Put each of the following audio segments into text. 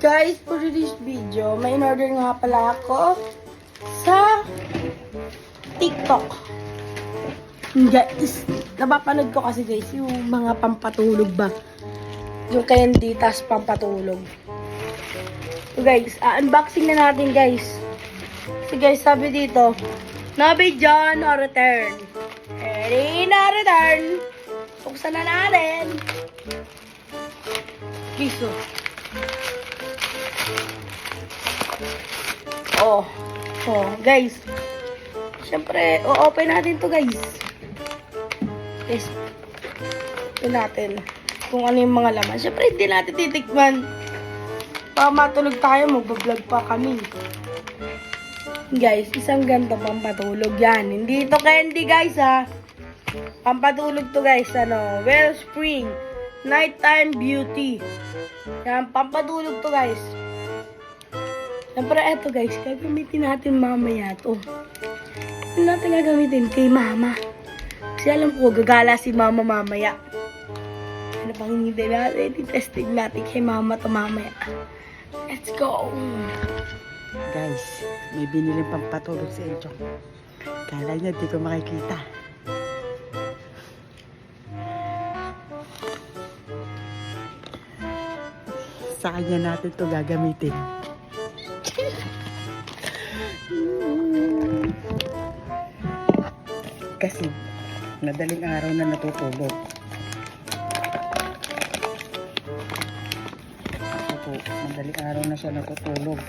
Guys, for this video, may in-order nga pala ako sa TikTok. Guys, napapanood ko kasi guys, yung mga pampatulog ba? Yung candy, tas pampatulog. So guys, unboxing na natin guys. So guys, sabi dito, no video, no return. Ready, no return. Buksan na natin. Kiso. Oh, guys. Siyempre, open natin to guys. Guys, ito natin kung ano yung mga laman. Siyempre, hindi natin titikman. Baka matulog tayo, mag-vlog pa kami. Guys, isang ganito pampatulog yan. Hindi ito candy guys ha. Pampatulog to guys, Wellspring Nighttime Beauty. Yan, pampatulog to guys. Siyempre, eto guys, gagamitin natin mamaya to. Ano natin gagamitin? Kay mama. Kasi alam ko, gagala si mama mamaya. Ano pang hindi natin? I-testing natin kay mama to mamaya. Let's go! Guys, may binili pampatulog si Enchong. Kala niya di ko makikita. Sa kanya natin to gagamitin. Kasi madaling araw na natutulog. Madaling araw na siya natutulog.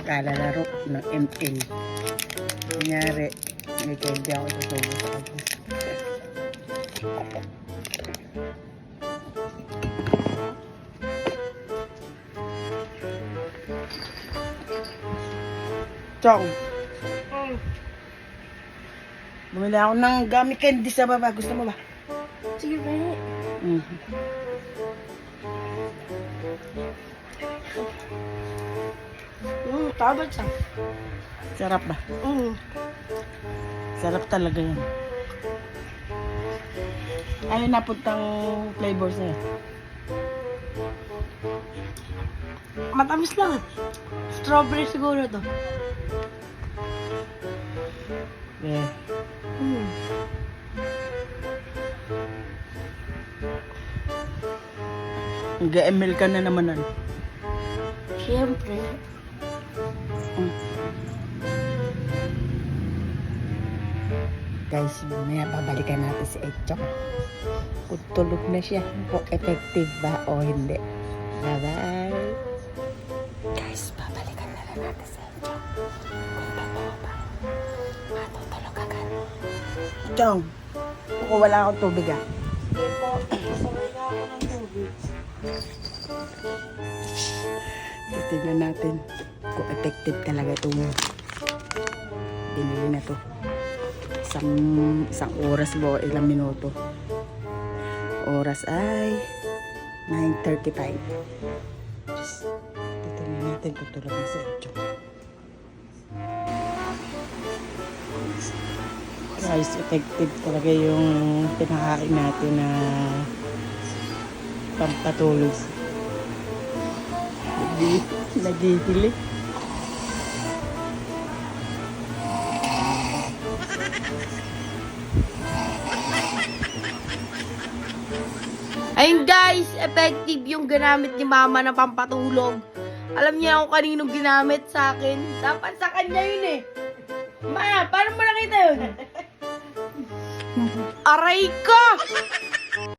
Kalalaro ng ML. Kunyari, may candy ako tutulog sa kanya. Chong. Bumili ako ng gummy candy sa baba. Gusto mo ba? Sige ba? Tabot siya. Sarap ba? Sarap talaga yan. Ano napuntang flavor sa'yo? Matamis lang. Strawberry siguro to. Yeah. Nag-ML ka na naman ano? Siyempre. Guys, mamaya babalikan natin si Enchong. Kung tulog na siya, kung effective ba o hindi. Bye-bye. Guys, babalikan na lang natin si Enchong. Kung totoo ba, matutulog agad. Enchong, kung wala akong tubig ah. Sige po, sabay na ako ng tubig. Titignan natin kung effective talaga itong binili na to. Isang oras ba o ilang minuto. Oras ay 9:35. Titignan natin kung tulog na si Enchong. Guys, effective talaga yung pinakain natin na pampatulog. Naghihilig. Ayun guys, effective yung ginamit ni mama na pampatulog. Alam niya kung kaninong ginamit sa akin. Dapat sa kanya yun eh. Ma, paano mo nakita yun? Aray ko!